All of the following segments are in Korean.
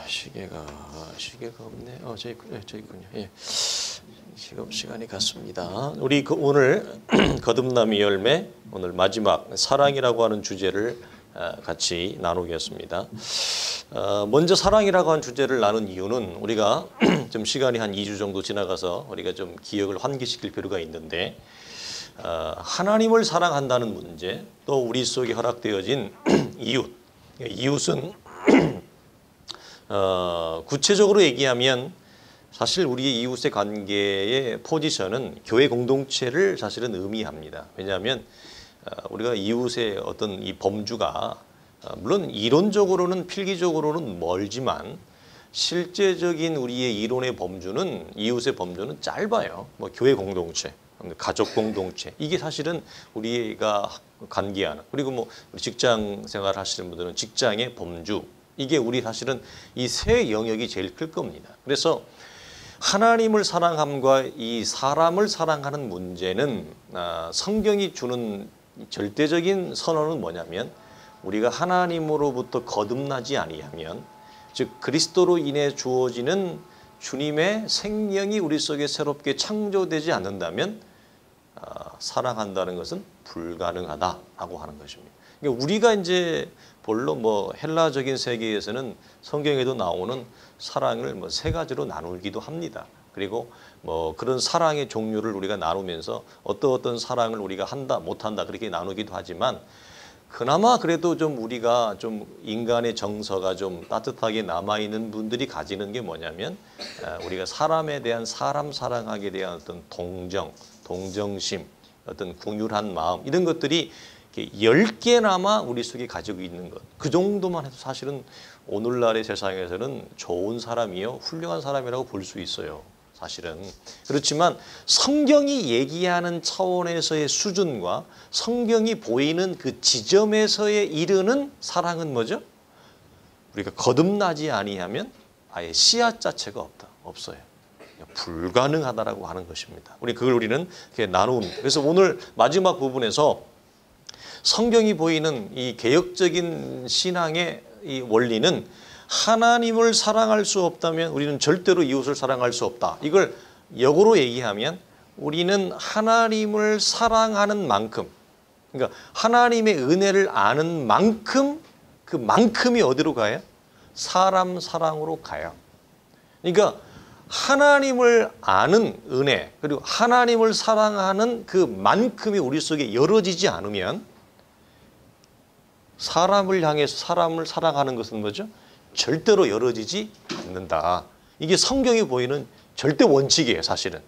시계가 없네. 저 있군요. 예. 지금 시간이 갔습니다. 우리 오늘 거듭남의 열매, 오늘 마지막 사랑이라고 하는 주제를 같이 나누겠습니다. 먼저 사랑이라고 하는 주제를 나눈 이유는 우리가 좀 시간이 한 2주 정도 지나가서 우리가 좀 기억을 환기시킬 필요가 있는데, 하나님을 사랑한다는 문제, 또 우리 속에 허락되어진 이웃은 구체적으로 얘기하면 사실 우리의 이웃의 관계의 포지션은 교회 공동체를 사실은 의미합니다. 왜냐하면 우리가 이웃의 어떤 이 범주가 물론 이론적으로는 필기적으로는 멀지만 실제적인 우리의 이론의 범주는 이웃의 범주는 짧아요. 뭐 교회 공동체, 가족 공동체, 이게 사실은 우리가 관계하는, 그리고 뭐 직장 생활 하시는 분들은 직장의 범주, 이게 우리 사실은 이 세 영역이 제일 클 겁니다. 그래서 하나님을 사랑함과 이 사람을 사랑하는 문제는 성경이 주는 절대적인 선언은 뭐냐면, 우리가 하나님으로부터 거듭나지 아니하면, 즉 그리스도로 인해 주어지는 주님의 생명이 우리 속에 새롭게 창조되지 않는다면 사랑한다는 것은 불가능하다라고 하는 것입니다. 그러니까 우리가 이제 본론 뭐 헬라적인 세계에서는 성경에도 나오는 사랑을 뭐 세 가지로 나누기도 합니다. 그리고 뭐 그런 사랑의 종류를 우리가 나누면서 어떤 사랑을 우리가 한다 못한다 그렇게 나누기도 하지만, 그나마 그래도 좀 우리가 좀 인간의 정서가 좀 따뜻하게 남아있는 분들이 가지는 게 뭐냐면, 우리가 사람에 대한, 사람 사랑하게 대한 어떤 동정심, 어떤 궁휼한 마음, 이런 것들이 10개나마 우리 속에 가지고 있는 것, 그 정도만 해도 사실은 오늘날의 세상에서는 좋은 사람이요, 훌륭한 사람이라고 볼 수 있어요. 사실은. 그렇지만 성경이 얘기하는 차원에서의 수준과 성경이 보이는 그 지점에서의 이르는 사랑은 뭐죠? 우리가 거듭나지 아니하면 아예 씨앗 자체가 없어요. 불가능하다라고 하는 것입니다. 그걸 우리는 이렇게 나눕니다. 그래서 오늘 마지막 부분에서 성경이 보이는 이 개혁적인 신앙의 이 원리는, 하나님을 사랑할 수 없다면 우리는 절대로 이웃을 사랑할 수 없다. 이걸 역으로 얘기하면 우리는 하나님을 사랑하는 만큼, 그러니까 하나님의 은혜를 아는 만큼, 그 만큼이 어디로 가요? 사람 사랑으로 가요. 그러니까 하나님을 아는 은혜, 그리고 하나님을 사랑하는 그 만큼이 우리 속에 열어지지 않으면 사람을 향해서 사람을 사랑하는 것은 뭐죠? 절대로 열어지지 않는다. 이게 성경이 보이는 절대 원칙이에요, 사실은.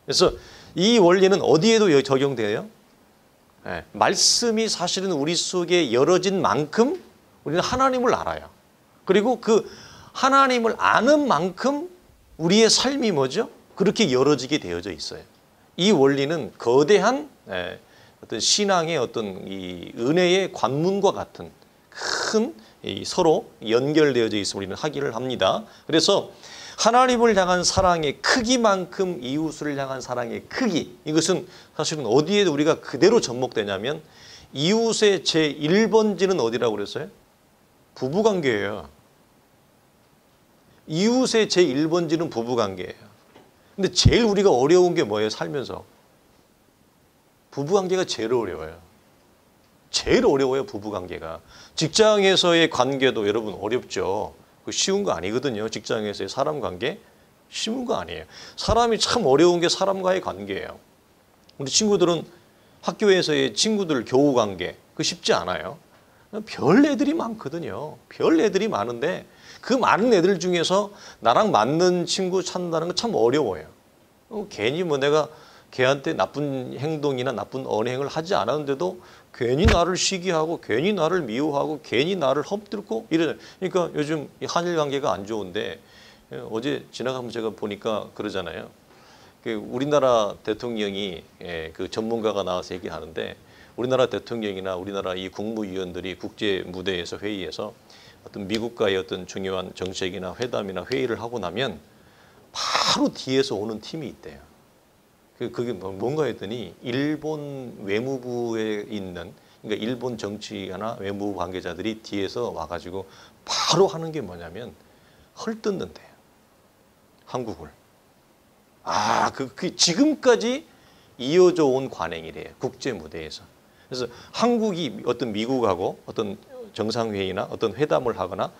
그래서 이 원리는 어디에도 적용돼요? 말씀이 사실은 우리 속에 열어진 만큼 우리는 하나님을 알아요. 그리고 그 하나님을 아는 만큼 우리의 삶이 뭐죠? 그렇게 열어지게 되어져 있어요. 이 원리는 거대한 어떤 신앙의 어떤 이 은혜의 관문과 같은 큰 서로 연결되어져 있음을 우리는 하기를 합니다. 그래서 하나님을 향한 사랑의 크기만큼 이웃을 향한 사랑의 크기, 이것은 사실은 어디에 우리가 그대로 접목되냐면, 이웃의 제1번지는 어디라고 그랬어요? 부부관계예요. 이웃의 제1번지는 부부관계예요. 근데 제일 우리가 어려운 게 뭐예요? 살면서. 부부관계가 제일 어려워요. 제일 어려워요, 부부관계가. 직장에서의 관계도 여러분 어렵죠. 쉬운 거 아니거든요. 직장에서의 사람 관계 쉬운 거 아니에요. 사람이 참 어려운 게 사람과의 관계예요. 우리 친구들은 학교에서의 친구들 교우 관계, 그거 쉽지 않아요. 별 애들이 많거든요. 별 애들이 많은데 그 많은 애들 중에서 나랑 맞는 친구 찾는다는 건 참 어려워요. 괜히 뭐 내가 걔한테 나쁜 행동이나 나쁜 언행을 하지 않았는데도 괜히 나를 시기하고 괜히 나를 미워하고 괜히 나를 험들고 이러잖아요. 그러니까 요즘 한일 관계가 안 좋은데, 어제 지나가면 제가 보니까 그러잖아요. 우리나라 대통령이 그 전문가가 나와서 얘기하는데, 우리나라 대통령이나 우리나라 이 국무위원들이 국제 무대에서 회의에서 어떤 미국과의 어떤 중요한 정책이나 회담이나 회의를 하고 나면 바로 뒤에서 오는 팀이 있대요. 그게 뭔가 했더니 일본 외무부에 있는, 그러니까 일본 정치가나 외무부 관계자들이 뒤에서 와가지고 바로 하는 게 뭐냐면, 헐뜯는데요. 한국을. 그 지금까지 이어져 온 관행이래요. 국제 무대에서. 그래서 한국이 어떤 미국하고 어떤 정상회의나 어떤 회담을 하거나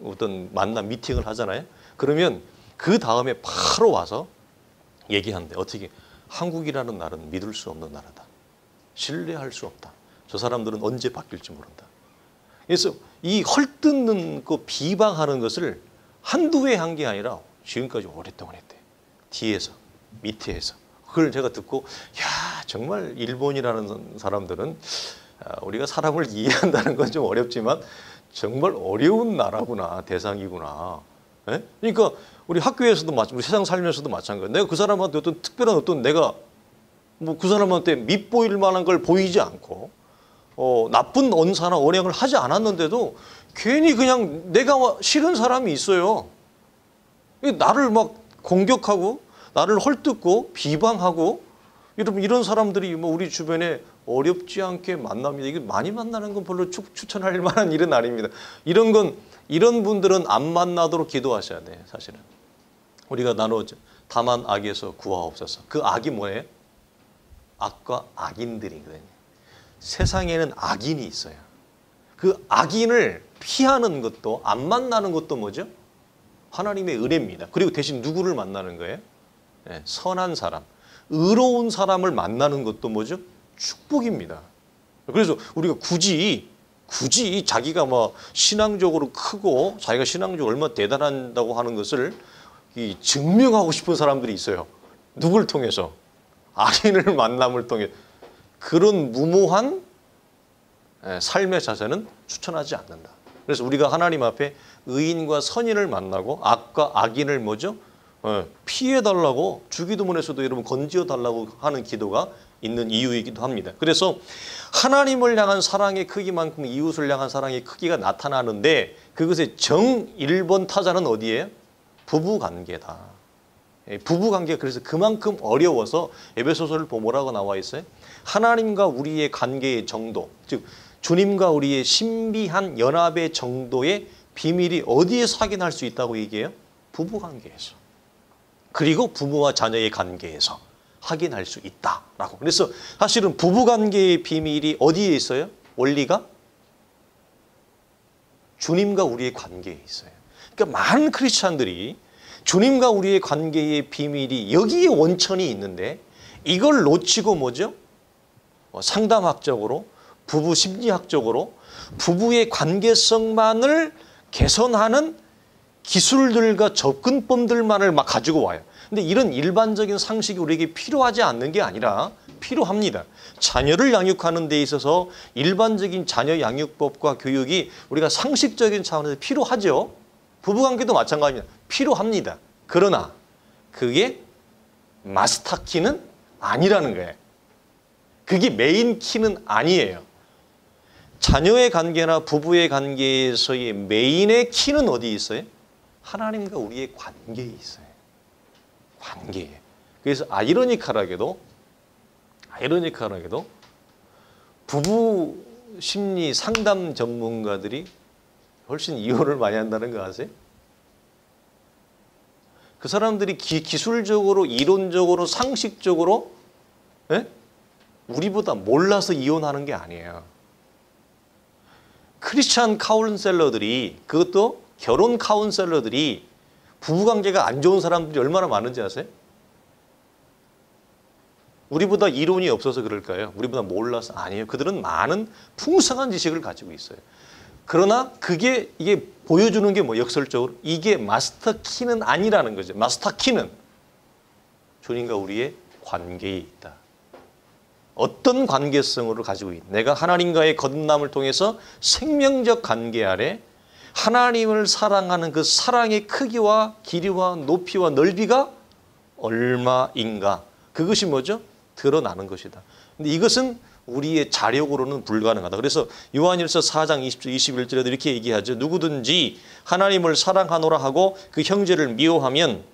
어떤 만남 미팅을 하잖아요. 그러면 그 다음에 바로 와서 얘기하는데 어떻게 한국이라는 나라는 믿을 수 없는 나라다. 신뢰할 수 없다. 저 사람들은 언제 바뀔지 모른다. 그래서 이 헐뜯는 그 비방하는 것을 한두 해 한 게 아니라 지금까지 오랫동안 했대요. 뒤에서, 밑에서. 그걸 제가 듣고 야 정말 일본이라는 사람들은 우리가 사람을 이해한다는 건 좀 어렵지만 정말 어려운 나라구나, 대상이구나. 예? 그러니까 우리 학교에서도 우리 세상 살면서도 마찬가지예요. 내가 그 사람한테 어떤 특별한 내가 뭐 그 사람한테 밉보일 만한 걸 보이지 않고 나쁜 언사나 언행을 하지 않았는데도 괜히 그냥 내가 싫은 사람이 있어요. 나를 막 공격하고 나를 헐뜯고 비방하고 여러분 이런 사람들이 뭐 우리 주변에 어렵지 않게 만납니다. 이게 많이 만나는 건 별로 추천할 만한 일은 아닙니다. 이런 분들은 안 만나도록 기도하셔야 돼요. 사실은 우리가 나누었죠. 다만 악에서 구하옵소서. 그 악이 뭐예요? 악과 악인들이거든요. 세상에는 악인이 있어요. 그 악인을 피하는 것도 안 만나는 것도 뭐죠? 하나님의 은혜입니다. 그리고 대신 누구를 만나는 거예요? 네, 선한 사람, 의로운 사람을 만나는 것도 뭐죠? 축복입니다. 그래서 우리가 굳이 자기가 뭐 신앙적으로 크고 자기가 신앙적으로 얼마나 대단하다고 하는 것을 증명하고 싶은 사람들이 있어요. 누굴 통해서? 악인을 만남을 통해. 그런 무모한 삶의 자세는 추천하지 않는다. 그래서 우리가 하나님 앞에 의인과 선인을 만나고 악과 악인을 뭐죠? 피해달라고 주기도문에서도 여러분 건지어달라고 하는 기도가 있는 이유이기도 합니다. 그래서 하나님을 향한 사랑의 크기만큼 이웃을 향한 사랑의 크기가 나타나는데 그것의 정 1번 타자는 어디예요? 부부관계다. 부부관계가 그래서 그만큼 어려워서 에베소서를 보면 뭐라고 나와 있어요? 하나님과 우리의 관계의 정도, 즉 주님과 우리의 신비한 연합의 정도의 비밀이 어디에서 확인할 수 있다고 얘기해요? 부부관계에서. 그리고 부모와 자녀의 관계에서 확인할 수 있다라고. 그래서 사실은 부부관계의 비밀이 어디에 있어요? 원리가 주님과 우리의 관계에 있어요. 그러니까 많은 크리스찬들이 주님과 우리의 관계의 비밀이 여기에 원천이 있는데 이걸 놓치고 뭐죠? 상담학적으로, 부부 심리학적으로 부부의 관계성만을 개선하는 기술들과 접근법들만을 막 가지고 와요. 근데 이런 일반적인 상식이 우리에게 필요하지 않는 게 아니라 필요합니다. 자녀를 양육하는 데 있어서 일반적인 자녀 양육법과 교육이 우리가 상식적인 차원에서 필요하죠. 부부관계도 마찬가지입니다. 필요합니다. 그러나 그게 마스터 키는 아니라는 거예요. 그게 메인 키는 아니에요. 자녀의 관계나 부부의 관계에서의 메인의 키는 어디에 있어요? 하나님과 우리의 관계에 있어요. 관계에. 그래서 아이러니컬하게도 부부 심리 상담 전문가들이 훨씬 이혼을 많이 한다는 거 아세요? 그 사람들이 기술적으로, 이론적으로, 상식적으로 우리보다 몰라서 이혼하는 게 아니에요. 크리스찬 카운셀러들이, 그것도 결혼 카운셀러들이 부부관계가 안 좋은 사람들이 얼마나 많은지 아세요? 우리보다 이론이 없어서 그럴까요? 우리보다 몰라서? 아니에요. 그들은 많은 풍성한 지식을 가지고 있어요. 그러나 이게 보여주는 게 뭐 역설적으로 이게 마스터 키는 아니라는 거죠. 마스터 키는 주님과 우리의 관계에 있다. 어떤 관계성으로 가지고 있다. 내가 하나님과의 거듭남을 통해서 생명적 관계 아래 하나님을 사랑하는 그 사랑의 크기와 길이와 높이와 넓이가 얼마인가. 그것이 뭐죠? 드러나는 것이다. 근데 이것은 우리의 자력으로는 불가능하다. 그래서 요한일서 4장 20절 21절에도 이렇게 얘기하죠. 누구든지 하나님을 사랑하노라 하고 그 형제를 미워하면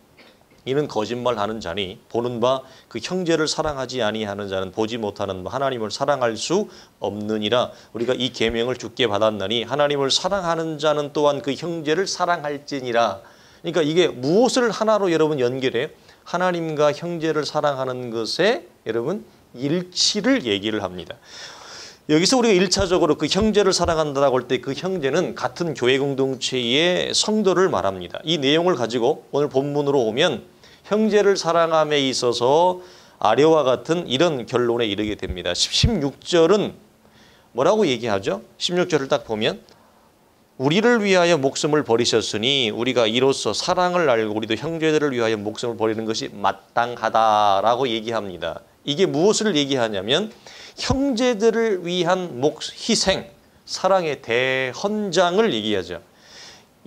이는 거짓말하는 자니 보는 바 그 형제를 사랑하지 아니하는 자는 보지 못하는 바 하나님을 사랑할 수 없느니라. 우리가 이 계명을 주께 받았나니 하나님을 사랑하는 자는 또한 그 형제를 사랑할지니라. 그러니까 이게 무엇을 하나로 여러분 연결해요? 하나님과 형제를 사랑하는 것에 여러분 일치를 얘기를 합니다. 여기서 우리가 1차적으로 그 형제를 사랑한다라고 할 때 그 형제는 같은 교회 공동체의 성도를 말합니다. 이 내용을 가지고 오늘 본문으로 오면 형제를 사랑함에 있어서 아래와 같은 이런 결론에 이르게 됩니다. 16절은 뭐라고 얘기하죠? 16절을 딱 보면 우리를 위하여 목숨을 버리셨으니 우리가 이로써 사랑을 알고 우리도 형제들을 위하여 목숨을 버리는 것이 마땅하다라고 얘기합니다. 이게 무엇을 얘기하냐면 형제들을 위한 희생, 사랑의 대헌장을 얘기하죠.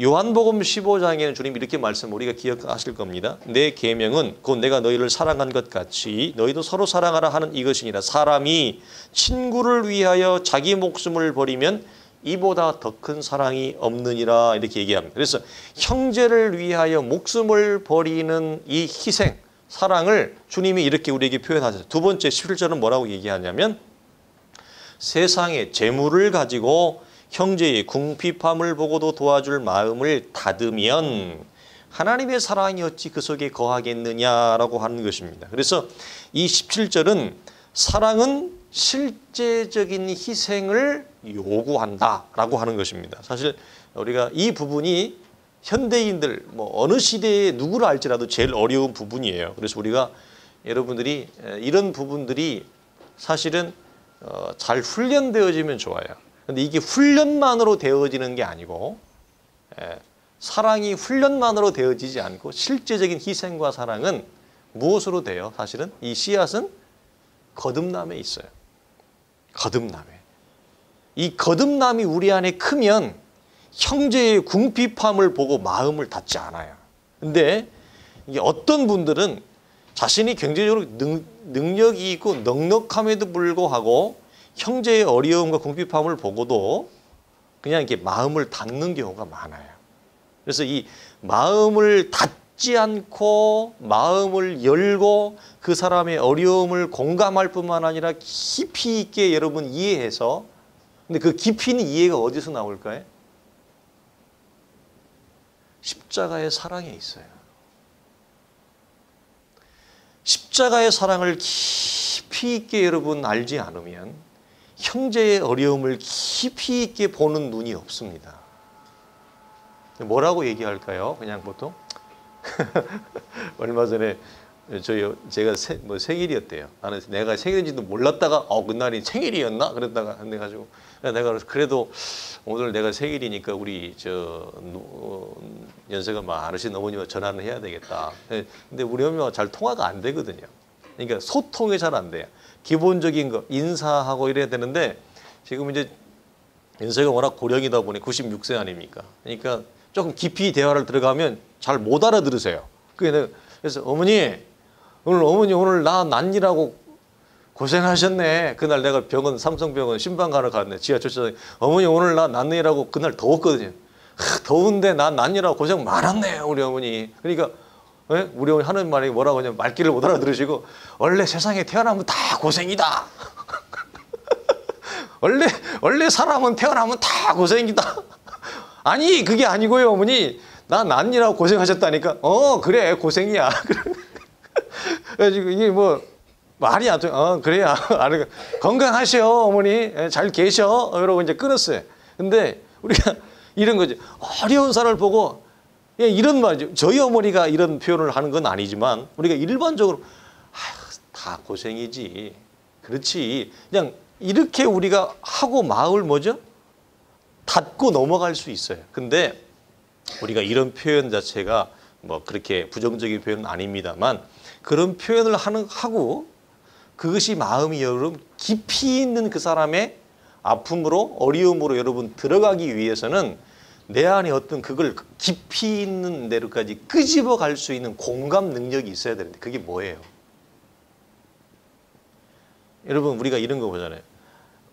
요한복음 15장에는 주님 이렇게 우리가 기억하실 겁니다. 내 계명은 곧 내가 너희를 사랑한 것 같이 너희도 서로 사랑하라 하는 이것이니라. 사람이 친구를 위하여 자기 목숨을 버리면 이보다 더 큰 사랑이 없느니라 이렇게 얘기합니다. 그래서 형제를 위하여 목숨을 버리는 이 희생, 사랑을 주님이 이렇게 우리에게 표현하셨어요. 두 번째 11절은 뭐라고 얘기하냐면 세상의 재물을 가지고 형제의 궁핍함을 보고도 도와줄 마음을 닫으면 하나님의 사랑이 어찌 그 속에 거하겠느냐라고 하는 것입니다. 그래서 이 17절은 사랑은 실제적인 희생을 요구한다라고 하는 것입니다. 사실 우리가 이 부분이 현대인들 어느 시대에 누구를 알지라도 제일 어려운 부분이에요. 그래서 우리가 여러분들이 이런 부분들이 사실은 잘 훈련되어지면 좋아요. 근데 이게 훈련만으로 되어지는 게 아니고 사랑이 훈련만으로 되어지지 않고 실제적인 희생과 사랑은 무엇으로 돼요? 사실은 이 씨앗은 거듭남에 있어요. 거듭남에. 이 거듭남이 우리 안에 크면 형제의 궁핍함을 보고 마음을 닫지 않아요. 근데 이게 어떤 분들은 자신이 경제적으로 능력이 있고 넉넉함에도 불구하고 형제의 어려움과 궁핍함을 보고도 그냥 이렇게 마음을 닫는 경우가 많아요. 그래서 이 마음을 닫지 않고 마음을 열고 그 사람의 어려움을 공감할 뿐만 아니라 깊이 있게 여러분 이해해서, 근데 그 깊이 있는 이해가 어디서 나올까요? 십자가의 사랑에 있어요. 십자가의 사랑을 깊이 있게 여러분 알지 않으면 형제의 어려움을 깊이 있게 보는 눈이 없습니다. 뭐라고 얘기할까요? 그냥 보통 얼마 전에 제가 생일이었대요. 나는 내가 생일인지도 몰랐다가 그날이 생일이었나? 그랬다가 해가지고 내가 그래도 오늘 내가 생일이니까 우리 연세가 많으신 어머니와 전화를 해야 되겠다. 근데 우리 어머니와 잘 통화가 안 되거든요. 그러니까 소통이 잘 안 돼요. 기본적인 거 인사하고 이래야 되는데 지금 이제 연세가 워낙 고령이다 보니 96세 아닙니까? 그러니까 조금 깊이 대화를 들어가면 잘 못 알아들으세요. 그래서 어머니 오늘 나 난이라고 고생하셨네. 그날 내가 삼성병원 신방가러 갔네. 지하철站어머니 오늘 나 난이라고 그날 더웠거든요. 더운데 나 난이라고 고생 많았네 우리 어머니. 그러니까 우리 어머니 하는 말이 뭐라고 하냐면 말귀를 못 알아들으시고 원래 세상에 태어나면 다 고생이다. 원래 사람은 태어나면 다 고생이다. 아니 그게 아니고요 어머니. 나 난이라고 고생하셨다니까. 그래 고생이야. 그래가지고 이게 말이 안 돼. 그래야. 건강하셔 어머니. 잘 계셔. 이러고 이제 끊었어요. 근데 우리가 이런 거지. 어려운 사람을 보고 이런 말이죠. 저희 어머니가 이런 표현을 하는 건 아니지만 우리가 일반적으로 다 고생이지. 그렇지. 그냥 이렇게 우리가 하고 마음을 닫고 넘어갈 수 있어요. 근데 우리가 이런 표현 자체가 그렇게 부정적인 표현은 아닙니다만 그런 표현을 하고 그것이 마음이 여러분 깊이 있는 그 사람의 아픔으로 어려움으로 여러분 들어가기 위해서는 내 안에 어떤 그걸 깊이 있는 데로까지 끄집어 갈 수 있는 공감 능력이 있어야 되는데 그게 뭐예요? 여러분 우리가 이런 거 보잖아요.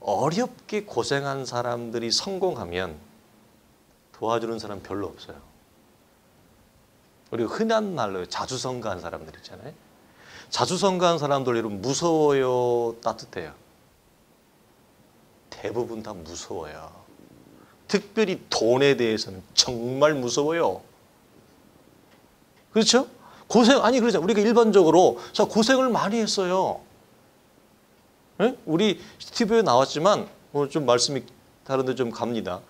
어렵게 고생한 사람들이 성공하면 도와주는 사람 별로 없어요. 우리가 흔한 말로 자수성가한 사람들 있잖아요. 자수성가한 사람들 여러분 무서워요? 따뜻해요? 대부분 다 무서워요. 특별히 돈에 대해서는 정말 무서워요. 그렇죠? 아니 그러잖아요. 우리가 일반적으로 자 고생을 많이 했어요. 예? 우리 TV에 나왔지만 좀 말씀이 다른데 좀 갑니다.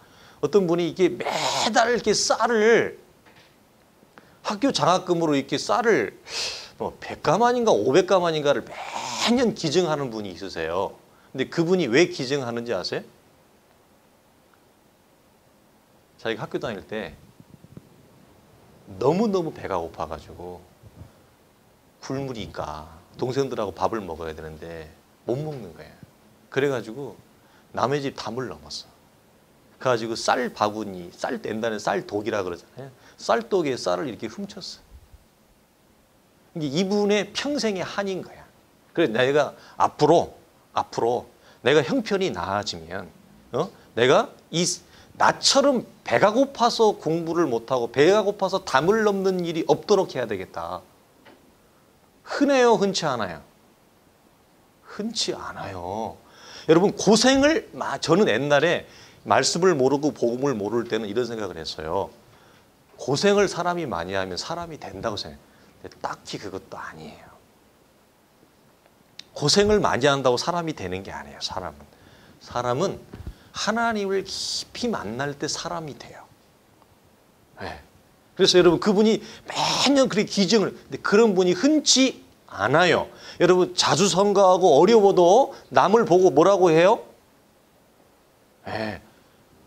어떤 분이 이게 매달 이렇게 쌀을 학교 장학금으로 이렇게 쌀을 100가만인가 500가만인가를 매년 기증하는 분이 있으세요. 근데 그분이 왜 기증하는지 아세요? 자기가 학교 다닐 때 너무너무 배가 고파가지고 굶으니까 동생들하고 밥을 먹어야 되는데 못 먹는 거예요. 그래가지고 남의 집 담을 넘었어. 그래가지고 쌀 바구니, 쌀 뗀다는 쌀독이라 그러잖아요. 쌀독에 쌀을 이렇게 훔쳤어. 이게 이분의 평생의 한인 거야. 그래서 내가 앞으로 내가 형편이 나아지면 내가 나처럼 배가 고파서 공부를 못하고 배가 고파서 담을 넘는 일이 없도록 해야 되겠다. 흔해요? 흔치 않아요? 흔치 않아요. 여러분 저는 옛날에 말씀을 모르고 복음을 모를 때는 이런 생각을 했어요. 고생을 사람이 많이 하면 사람이 된다고 생각해요. 딱히 그것도 아니에요. 고생을 많이 한다고 사람이 되는 게 아니에요. 사람은 하나님을 깊이 만날 때 사람이 돼요. 네. 그래서 여러분 그분이 매년 그렇게 기증을 근데 그런 분이 흔치 않아요. 여러분 자주 선거하고 어려워도 남을 보고 뭐라고 해요? 네.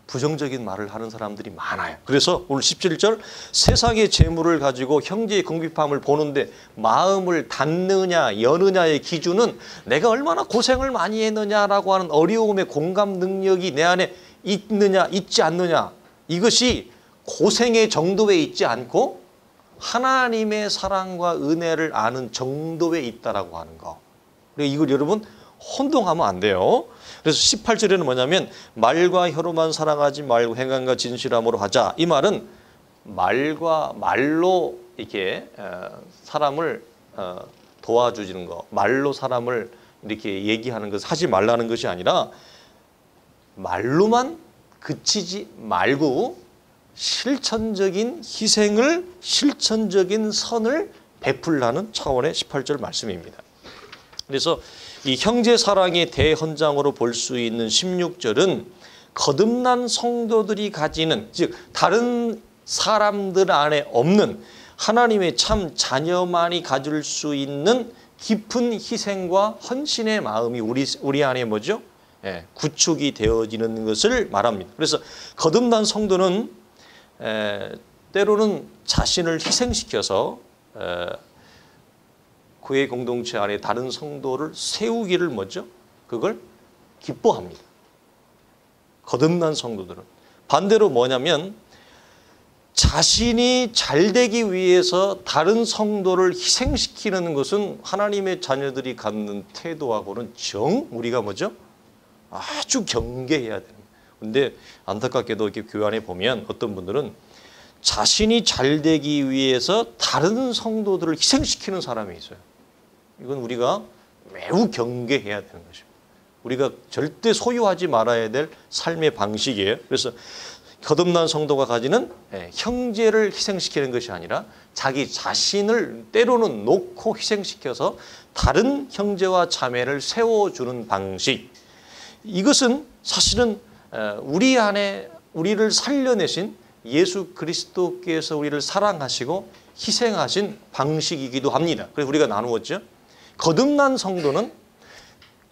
부정적인 말을 하는 사람들이 많아요. 그래서 오늘 17절 세상의 재물을 가지고 형제의 궁핍함을 보는데 마음을 닫느냐 여느냐의 기준은 내가 얼마나 고생을 많이 했느냐라고 하는 어려움의 공감 능력이 내 안에 있느냐 있지 않느냐 이것이 고생의 정도에 있지 않고 하나님의 사랑과 은혜를 아는 정도에 있다라고 하는 거. 이걸 여러분 혼동하면 안 돼요. 그래서 18절에는 뭐냐면 말과 혀로만 사랑하지 말고 행함과 진실함으로 하자. 이 말은 말로 이렇게 사람을 도와주는 거, 말로 사람을 이렇게 얘기하는 것을 하지 말라는 것이 아니라 말로만 그치지 말고 실천적인 희생을 실천적인 선을 베풀라는 차원의 18절 말씀입니다. 그래서 이 형제 사랑의 대헌장으로 볼 수 있는 16절은 거듭난 성도들이 가지는 즉 다른 사람들 안에 없는 하나님의 참 자녀만이 가질 수 있는 깊은 희생과 헌신의 마음이 우리 안에 뭐죠? 구축이 되어지는 것을 말합니다. 그래서 거듭난 성도는 때로는 자신을 희생시켜서 교회 공동체 안에 다른 성도를 세우기를 뭐죠? 그걸 기뻐합니다. 거듭난 성도들은. 반대로 뭐냐면 자신이 잘되기 위해서 다른 성도를 희생시키는 것은 하나님의 자녀들이 갖는 태도하고는 우리가 뭐죠? 아주 경계해야 됩니다. 그런데 안타깝게도 이렇게 교회 안에 보면 어떤 분들은 자신이 잘되기 위해서 다른 성도들을 희생시키는 사람이 있어요. 이건 우리가 매우 경계해야 되는 것입니다. 우리가 절대 소유하지 말아야 될 삶의 방식이에요. 그래서 거듭난 성도가 가지는 형제를 희생시키는 것이 아니라 자기 자신을 때로는 놓고 희생시켜서 다른 형제와 자매를 세워주는 방식. 이것은 사실은 우리 안에 우리를 살려내신 예수 그리스도께서 우리를 사랑하시고 희생하신 방식이기도 합니다. 그래서 우리가 나누었죠. 거듭난 성도는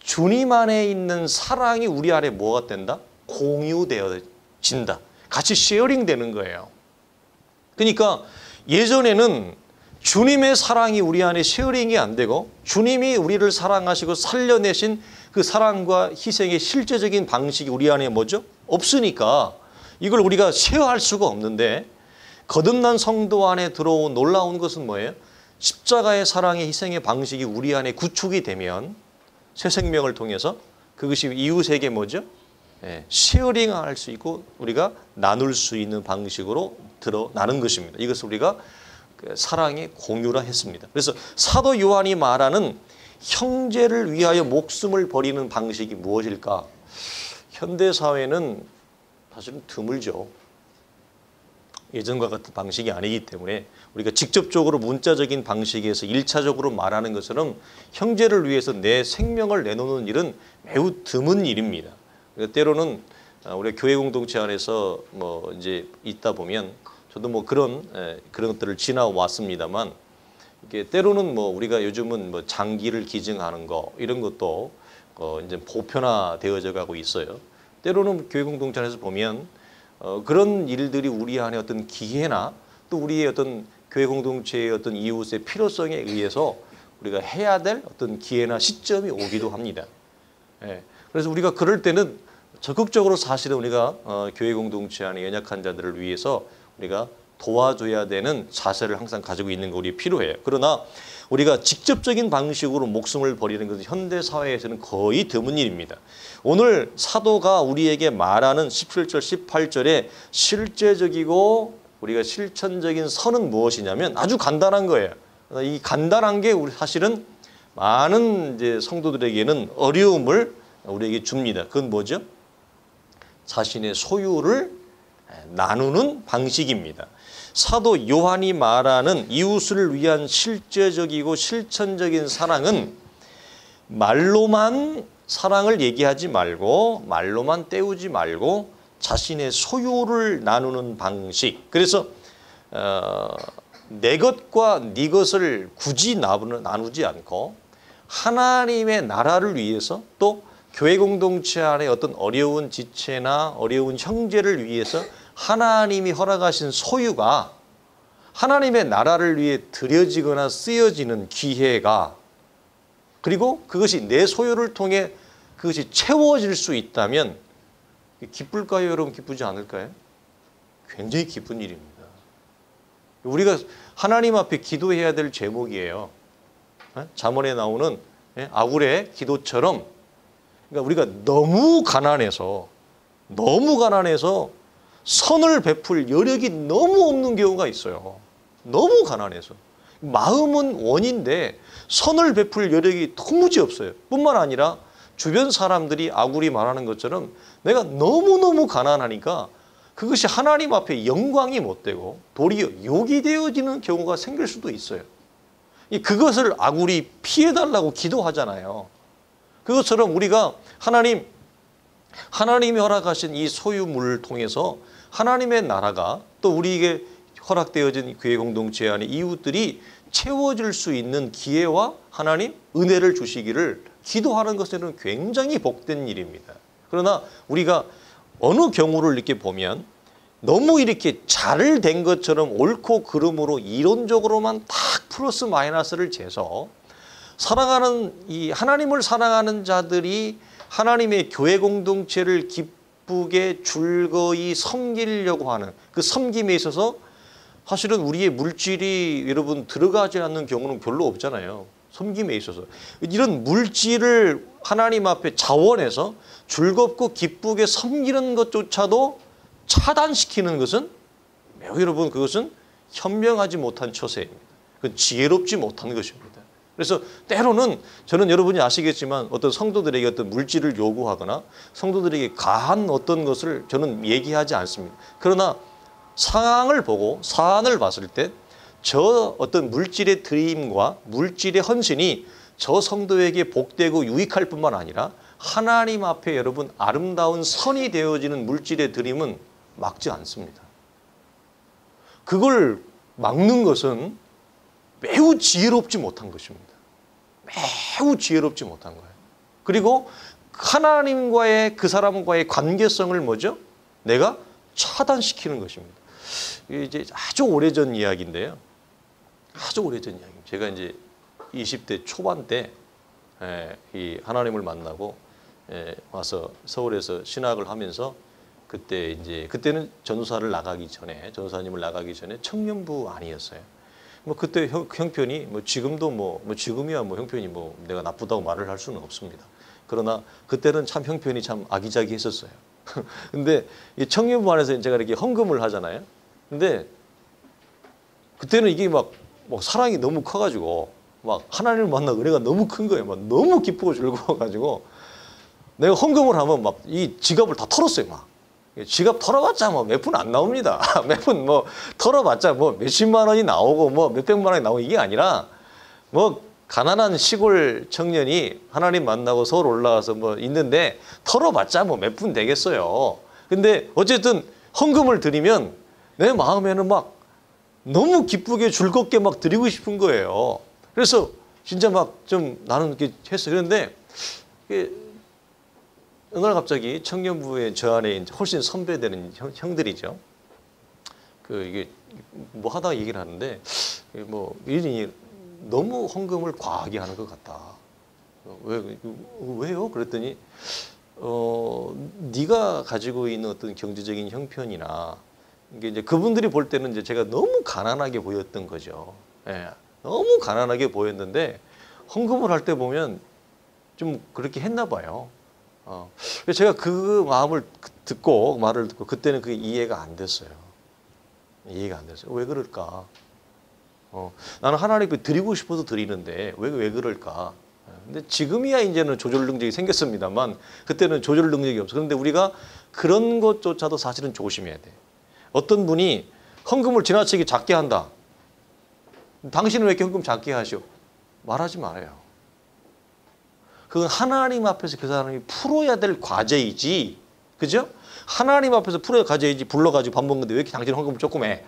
주님 안에 있는 사랑이 우리 안에 뭐가 된다? 공유되어진다. 같이 쉐어링 되는 거예요. 그러니까 예전에는 주님의 사랑이 우리 안에 쉐어링이 안 되고 주님이 우리를 사랑하시고 살려내신 그 사랑과 희생의 실제적인 방식이 우리 안에 뭐죠? 없으니까 이걸 우리가 쉐어할 수가 없는데 거듭난 성도 안에 들어온 놀라운 것은 뭐예요? 십자가의 사랑의 희생의 방식이 우리 안에 구축이 되면 새 생명을 통해서 그것이 이웃에게 뭐죠? 쉐어링할 수 있고 우리가 나눌 수 있는 방식으로 드러나는 것입니다. 이것을 우리가 사랑의 공유라 했습니다. 그래서 사도 요한이 말하는 형제를 위하여 목숨을 버리는 방식이 무엇일까? 현대사회는 사실은 드물죠. 예전과 같은 방식이 아니기 때문에 우리가 직접적으로 문자적인 방식에서 일차적으로 말하는 것처럼 형제를 위해서 내 생명을 내놓는 일은 매우 드문 일입니다. 그러니까 때로는 우리 교회 공동체 안에서 뭐 이제 있다 보면 저도 뭐 그런 것들을 지나왔습니다만 이게 때로는 뭐 우리가 요즘은 뭐 장기를 기증하는 거 이런 것도 이제 보편화되어져 가고 있어요. 때로는 교회 공동체 안에서 보면 그런 일들이 우리 안에 어떤 기회나 또 우리의 어떤 교회 공동체의 어떤 이웃의 필요성에 의해서 우리가 해야 될 어떤 기회나 시점이 오기도 합니다. 그래서 우리가 그럴 때는 적극적으로 사실은 우리가 교회 공동체 안에 연약한 자들을 위해서 우리가 도와줘야 되는 자세를 항상 가지고 있는 거 우리 필요해요. 그러나 우리가 직접적인 방식으로 목숨을 버리는 것은 현대 사회에서는 거의 드문 일입니다. 오늘 사도가 우리에게 말하는 17절, 18절의 실제적이고 우리가 실천적인 선은 무엇이냐면 아주 간단한 거예요. 이 간단한 게 우리 사실은 많은 이제 성도들에게는 어려움을 우리에게 줍니다. 그건 뭐죠? 자신의 소유를 나누는 방식입니다. 사도 요한이 말하는 이웃을 위한 실제적이고 실천적인 사랑은 말로만 사랑을 얘기하지 말고 말로만 때우지 말고 자신의 소유를 나누는 방식. 그래서 내 것과 네 것을 굳이 나누지 않고 하나님의 나라를 위해서 또 교회 공동체 안에 어떤 어려운 지체나 어려운 형제를 위해서 하나님이 허락하신 소유가 하나님의 나라를 위해 드려지거나 쓰여지는 기회가 그리고 그것이 내 소유를 통해 그것이 채워질 수 있다면 기쁠까요? 여러분 기쁘지 않을까요? 굉장히 기쁜 일입니다. 우리가 하나님 앞에 기도해야 될 제목이에요. 잠언에 나오는 아굴의 기도처럼 그러니까 우리가 너무 가난해서 선을 베풀 여력이 너무 없는 경우가 있어요. 너무 가난해서. 마음은 원인데 선을 베풀 여력이 도무지 없어요. 뿐만 아니라 주변 사람들이 아굴이 말하는 것처럼 내가 너무너무 가난하니까 그것이 하나님 앞에 영광이 못 되고 도리어 욕이 되어지는 경우가 생길 수도 있어요. 그것을 아굴이 피해달라고 기도하잖아요. 그것처럼 우리가 하나님이 허락하신 이 소유물을 통해서 하나님의 나라가 또 우리에게 허락되어진 교회 공동체 안에 이웃들이 채워질 수 있는 기회와 하나님 은혜를 주시기를 기도하는 것에는 굉장히 복된 일입니다. 그러나 우리가 어느 경우를 이렇게 보면 너무 이렇게 잘 된 것처럼 옳고 그름으로 이론적으로만 딱 플러스 마이너스를 재서 이 하나님을 사랑하는 자들이 하나님의 교회 공동체를 기쁘게 즐거이 섬기려고 하는 그 섬김에 있어서 사실은 우리의 물질이 여러분 들어가지 않는 경우는 별로 없잖아요. 섬김에 있어서. 이런 물질을 하나님 앞에 자원해서 즐겁고 기쁘게 섬기는 것조차도 차단시키는 것은 매우 여러분 그것은 현명하지 못한 처세입니다. 그건 지혜롭지 못한 것입니다. 그래서 때로는 저는 여러분이 아시겠지만 어떤 성도들에게 어떤 물질을 요구하거나 성도들에게 가한 어떤 것을 저는 얘기하지 않습니다. 그러나 상황을 보고 사안을 봤을 때 저 어떤 물질의 드림과 물질의 헌신이 저 성도에게 복되고 유익할 뿐만 아니라 하나님 앞에 여러분 아름다운 선이 되어지는 물질의 드림은 막지 않습니다. 그걸 막는 것은 매우 지혜롭지 못한 것입니다. 매우 지혜롭지 못한 거예요. 그리고 하나님과의 그 사람과의 관계성을 뭐죠? 내가 차단시키는 것입니다. 이제 아주 오래전 이야기인데요. 아주 오래전 이야기. 제가 이제 20대 초반 때 이 하나님을 만나고 와서 서울에서 신학을 하면서 그때는 전도사님을 나가기 전에 청년부 아니었어요. 뭐 그때 형편이 뭐 지금도 지금이야 형편이 내가 나쁘다고 말을 할 수는 없습니다. 그러나 그때는 참 형편이 참 아기자기했었어요. 근데 이 청년부 안에서 제가 이렇게 헌금을 하잖아요. 근데 그때는 이게 막 사랑이 너무 커가지고 막 하나님을 만나 은혜가 너무 큰 거예요. 막 너무 기쁘고 즐거워가지고 내가 헌금을 하면 막 이 지갑을 다 털었어요. 막 지갑 털어봤자 뭐 몇 푼 안 나옵니다. 몇 푼 뭐 털어봤자 뭐 몇십만 원이 나오고 뭐 몇백만 원이 나오고 이게 아니라 뭐 가난한 시골 청년이 하나님 만나고 서울 올라와서 뭐 있는데 털어봤자 뭐 몇 푼 되겠어요. 근데 어쨌든 헌금을 드리면 내 마음에는 막 너무 기쁘게 즐겁게 막 드리고 싶은 거예요. 그래서 진짜 막 좀 나는 이렇게 했어요. 그런데 어느 날 갑자기 청년부에 저 안에 이제 훨씬 선배되는 형들이죠. 이게 뭐 하다가 얘기를 하는데 뭐 일이 너무 헌금을 과하게 하는 것 같다. 왜요? 그랬더니 네가 가지고 있는 어떤 경제적인 형편이나 이게 이제 그분들이 볼 때는 이제 제가 너무 가난하게 보였던 거죠. 예, 너무 가난하게 보였는데 헌금을 할 때 보면 좀 그렇게 했나 봐요. 제가 그 마음을 듣고 말을 듣고 그때는 그게 이해가 안 됐어요. 이해가 안 됐어요. 왜 그럴까? 나는 하나님께 드리고 싶어서 드리는데 왜 그럴까? 근데 지금이야 이제는 조절 능력이 생겼습니다만 그때는 조절 능력이 없어. 그런데 우리가 그런 것조차도 사실은 조심해야 돼. 어떤 분이 헌금을 지나치게 작게 한다. 당신은 왜 이렇게 헌금 작게 하시오? 말하지 말아요. 그건 하나님 앞에서 그 사람이 풀어야 될 과제이지. 그죠? 하나님 앞에서 풀어야 할 과제이지. 불러가지고 밥 먹는데 왜 이렇게 당신 헌금을 조금 해?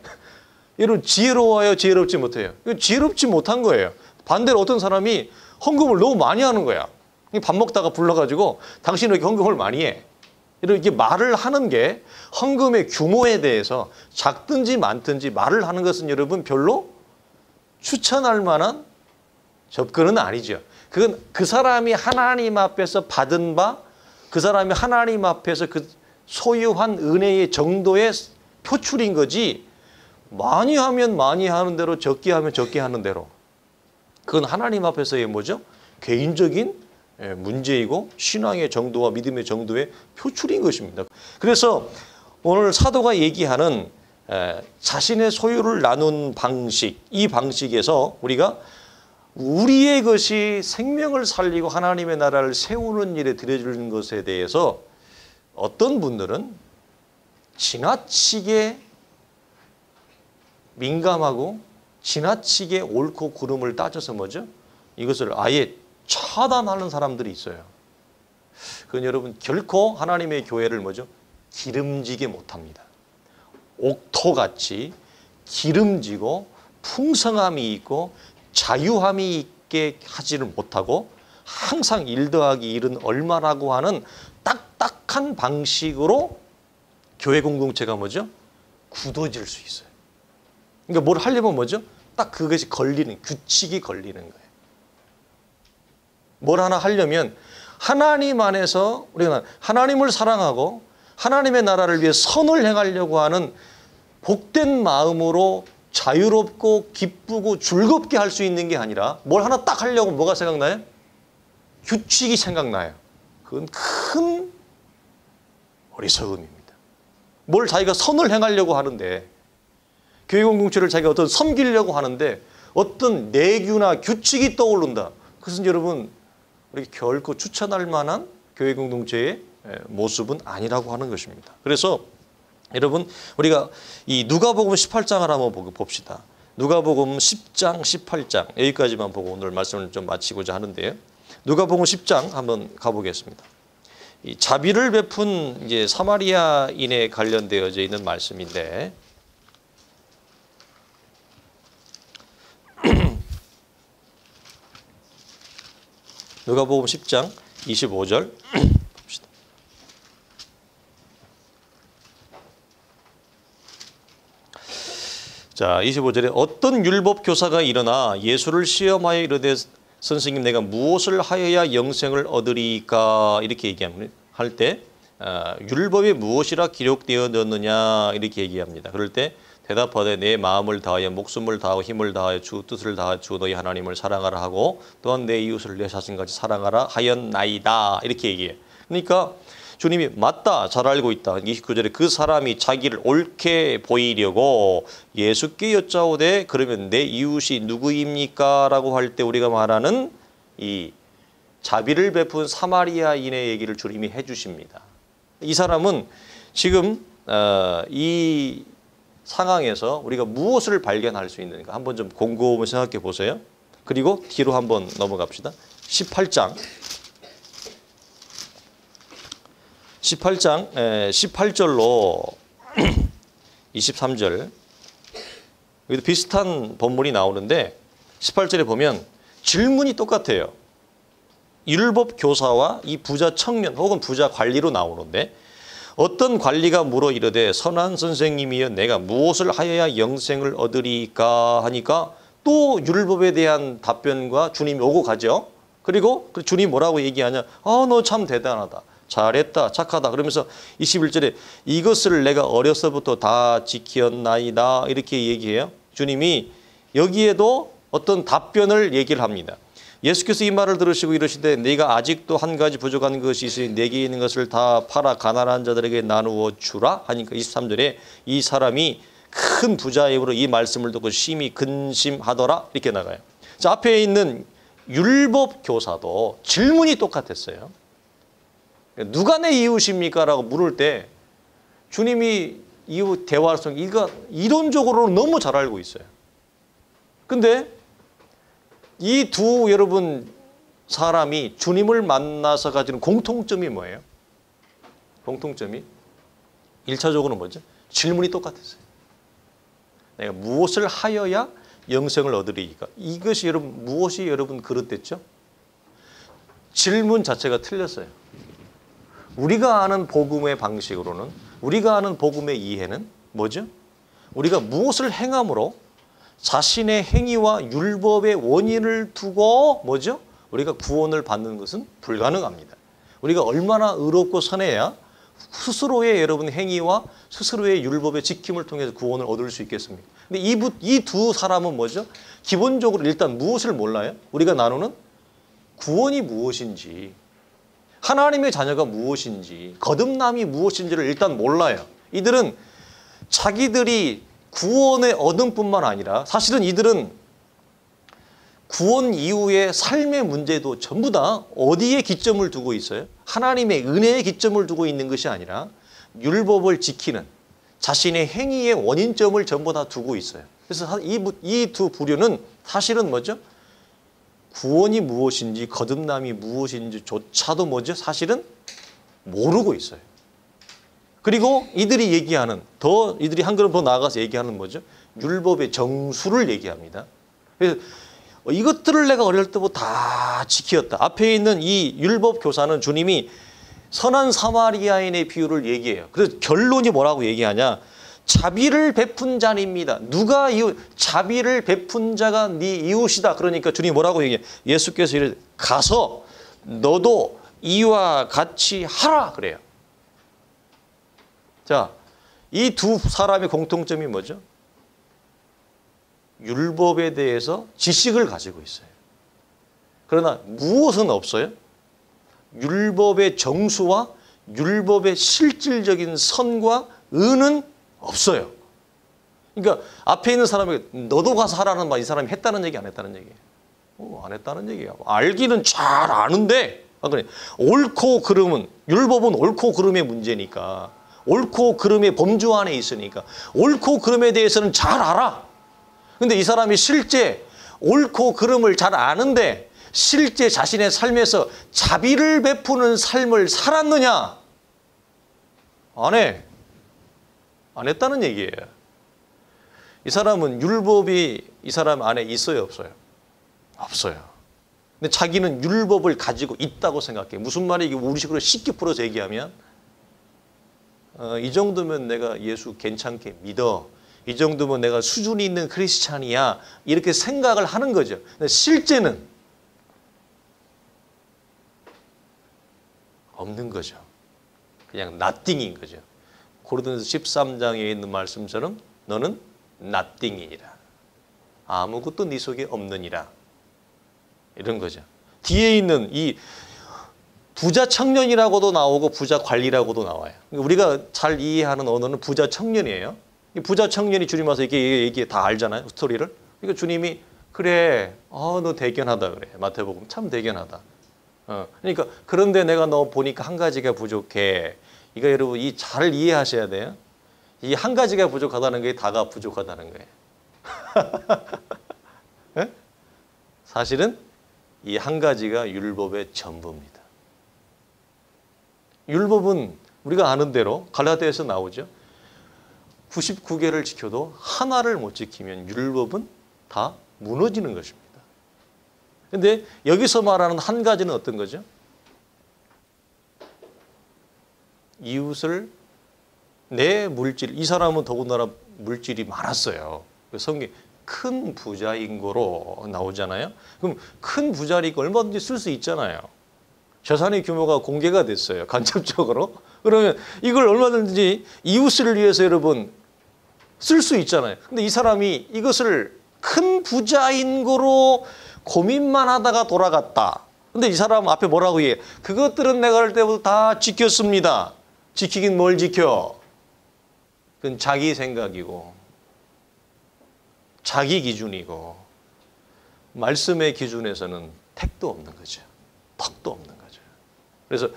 이런 지혜로워요? 지혜롭지 못해요? 지혜롭지 못한 거예요. 반대로 어떤 사람이 헌금을 너무 많이 하는 거야. 밥 먹다가 불러가지고 당신은 왜 이렇게 헌금을 많이 해? 이렇게 말을 하는 게 헌금의 규모에 대해서 작든지 많든지 말을 하는 것은 여러분 별로 추천할 만한 접근은 아니죠. 그건 그 사람이 하나님 앞에서 받은 바, 그 사람이 하나님 앞에서 그 소유한 은혜의 정도의 표출인 거지 많이 하면 많이 하는 대로 적게 하면 적게 하는 대로 그건 하나님 앞에서의 뭐죠? 개인적인 문제이고 신앙의 정도와 믿음의 정도의 표출인 것입니다. 그래서 오늘 사도가 얘기하는 자신의 소유를 나눈 방식, 이 방식에서 우리가 우리의 것이 생명을 살리고 하나님의 나라를 세우는 일에 들여주는 것에 대해서 어떤 분들은 지나치게 민감하고 지나치게 옳고 그름을 따져서 뭐죠? 이것을 아예 차단하는 사람들이 있어요. 그건 여러분 결코 하나님의 교회를 뭐죠? 기름지게 못합니다. 옥토같이 기름지고 풍성함이 있고 자유함이 있게 하지를 못하고 항상 1 더하기 1은 얼마라고 하는 딱딱한 방식으로 교회 공동체가 뭐죠? 굳어질 수 있어요. 그러니까 뭘 하려면 뭐죠? 딱 그것이 걸리는, 규칙이 걸리는 거예요. 뭘 하나 하려면 하나님 안에서 우리가 하나님을 사랑하고 하나님의 나라를 위해 선을 행하려고 하는 복된 마음으로 자유롭고 기쁘고 즐겁게 할 수 있는 게 아니라 뭘 하나 딱 하려고 뭐가 생각나요? 규칙이 생각나요. 그건 큰 어리석음입니다. 뭘 자기가 선을 행하려고 하는데 교회 공동체를 자기가 어떤 섬기려고 하는데 어떤 내규나 규칙이 떠오른다. 그것은 여러분 우리 결코 추천할 만한 교회 공동체의 모습은 아니라고 하는 것입니다. 그래서 여러분 우리가 이 누가복음 18장을 한번 봅시다. 누가복음 10장 18장 여기까지만 보고 오늘 말씀을 좀 마치고자 하는데요. 누가복음 10장 한번 가보겠습니다. 이 자비를 베푼 이제 사마리아인에 관련되어져 있는 말씀인데 누가복음 10장 25절 봅시다. 자, 25절에 어떤 율법 교사가 일어나 예수를 시험하여 이르되 선생님 내가 무엇을 하여야 영생을 얻으리까 이렇게 얘기할 때 율법에 무엇이라 기록되어졌느냐 이렇게 얘기합니다. 그럴 때 대답하되 내 마음을 다하여 목숨을 다하고 힘을 다하여 주 뜻을 다하여 주 너희 하나님을 사랑하라 하고 또한 내 이웃을 내 자신같이 사랑하라 하였나이다 이렇게 얘기해요. 그러니까 주님이 맞다 잘 알고 있다. 29절에 그 사람이 자기를 옳게 보이려고 예수께 여짜오되 그러면 내 이웃이 누구입니까? 라고 할 때 우리가 말하는 이 자비를 베푼 사마리아인의 얘기를 주님이 해주십니다. 이 사람은 지금 이 상황에서 우리가 무엇을 발견할 수 있는가 한번 좀 곰곰이 생각해 보세요. 그리고 뒤로 한번 넘어갑시다. 18장 18절로 23절 여기도 비슷한 본문이 나오는데 18절에 보면 질문이 똑같아요. 율법 교사와 이 부자 청년 혹은 부자 관리로 나오는데 어떤 관리가 물어 이르되 선한 선생님이여 내가 무엇을 하여야 영생을 얻으리까 하니까 또 율법에 대한 답변과 주님이 오고 가죠. 그리고 주님이 뭐라고 얘기하냐. 너 참 대단하다. 잘했다. 착하다. 그러면서 21절에 이것을 내가 어려서부터 다 지켰나이다. 이렇게 얘기해요. 주님이 여기에도 어떤 답변을 얘기를 합니다. 예수께서 이 말을 들으시고 이러시되 네가 아직도 한 가지 부족한 것이 있으니 내게 있는 것을 다 팔아 가난한 자들에게 나누어 주라 하니까 23절에 이 사람이 큰 부자의 입으로 이 말씀을 듣고 심히 근심하더라 이렇게 나가요. 자, 앞에 있는 율법 교사도 질문이 똑같았어요. 누가 내 이웃입니까? 라고 물을 때 주님이 이웃 대화성 이론적으로는 너무 잘 알고 있어요. 근데 이 두 여러분 사람이 주님을 만나서 가지는 공통점이 뭐예요? 공통점이 1차적으로는 뭐죠? 질문이 똑같았어요. 내가 무엇을 하여야 영생을 얻으리까? 이것이 무엇이 여러분 그릇됐죠? 질문 자체가 틀렸어요. 우리가 아는 복음의 방식으로는 우리가 아는 복음의 이해는 뭐죠? 우리가 무엇을 행함으로 자신의 행위와 율법의 원인을 두고 뭐죠? 우리가 구원을 받는 것은 불가능합니다. 우리가 얼마나 의롭고 선해야 스스로의 여러분 행위와 스스로의 율법의 지킴을 통해서 구원을 얻을 수 있겠습니까? 근데 이 두 사람은 뭐죠? 기본적으로 일단 무엇을 몰라요? 우리가 나누는 구원이 무엇인지, 하나님의 자녀가 무엇인지, 거듭남이 무엇인지를 일단 몰라요. 이들은 자기들이 구원의 얻음 뿐만 아니라 사실은 이들은 구원 이후의 삶의 문제도 전부 다 어디에 기점을 두고 있어요? 하나님의 은혜에 기점을 두고 있는 것이 아니라 율법을 지키는 자신의 행위의 원인점을 전부 다 두고 있어요. 그래서 이 두 부류는 사실은 뭐죠? 구원이 무엇인지 거듭남이 무엇인지조차도 뭐죠? 사실은 모르고 있어요. 그리고 이들이 이들이 한 걸음 더 나아가서 얘기하는 뭐죠? 율법의 정수를 얘기합니다. 그래서 이것들을 내가 어릴 때부터 다 지켰다. 앞에 있는 이 율법 교사는 주님이 선한 사마리아인의 비유를 얘기해요. 그래서 결론이 뭐라고 얘기하냐? 자비를 베푼 자입니다. 누가 자비를 베푼 자가 네 이웃이다. 그러니까 주님이 뭐라고 얘기해요? 예수께서 이르되 가서 너도 이와 같이 하라 그래요. 자, 이 두 사람의 공통점이 뭐죠? 율법에 대해서 지식을 가지고 있어요. 그러나 무엇은 없어요? 율법의 정수와 율법의 실질적인 선과 의는 없어요. 그러니까 앞에 있는 사람에게 너도 가서 하라는 말 이 사람이 했다는 얘기 안 했다는 얘기예요? 안 했다는 얘기예요. 알기는 잘 아는데 옳고 그름은 율법은 옳고 그름의 문제니까 옳고 그름의 범주 안에 있으니까 옳고 그름에 대해서는 잘 알아. 근데 이 사람이 실제 옳고 그름을 잘 아는데 실제 자신의 삶에서 자비를 베푸는 삶을 살았느냐? 안 해. 안 했다는 얘기예요. 이 사람은 율법이 이 사람 안에 있어요, 없어요? 없어요. 근데 자기는 율법을 가지고 있다고 생각해. 무슨 말이 우리식으로 쉽게 풀어서 얘기하면 이 정도면 내가 예수 괜찮게 믿어. 이 정도면 내가 수준이 있는 크리스찬이야. 이렇게 생각을 하는 거죠. 근데 실제는 없는 거죠. 그냥 nothing인 거죠. 고린도서 13장에 있는 말씀처럼 너는 nothing이니라. 아무것도 네 속에 없느니라. 이런 거죠. 뒤에 있는 이 부자 청년이라고도 나오고 부자 관리라고도 나와요. 우리가 잘 이해하는 언어는 부자 청년이에요. 이 부자 청년이 주님 와서 이게 다 알잖아요. 스토리를. 그러니까 주님이 그래, 너 대견하다 그래. 마태복음 참 대견하다. 그러니까 그런데 내가 너 보니까 한 가지가 부족해. 이거 여러분 이 잘 이해하셔야 돼요. 이 한 가지가 부족하다는 게 다가 부족하다는 거예요. 네? 사실은 이 한 가지가 율법의 전부입니다. 율법은 우리가 아는 대로 갈라디아에서 나오죠. 99개를 지켜도 하나를 못 지키면 율법은 다 무너지는 것입니다. 그런데 여기서 말하는 한 가지는 어떤 거죠? 이웃을 내 물질, 이 사람은 더군다나 물질이 많았어요. 성경 큰 부자인 거로 나오잖아요. 그럼 큰 부자니까 얼마든지 쓸 수 있잖아요. 재산의 규모가 공개가 됐어요. 간접적으로. 그러면 이걸 얼마든지 이웃을 위해서 여러분 쓸 수 있잖아요. 근데 이 사람이 이것을 큰 부자인 거로 고민만 하다가 돌아갔다. 근데 이 사람 앞에 뭐라고 얘기해? 그것들은 내가 할 때부터 다 지켰습니다. 지키긴 뭘 지켜? 그건 자기 생각이고 자기 기준이고 말씀의 기준에서는 택도 없는 거죠. 턱도 없는 거죠. 그래서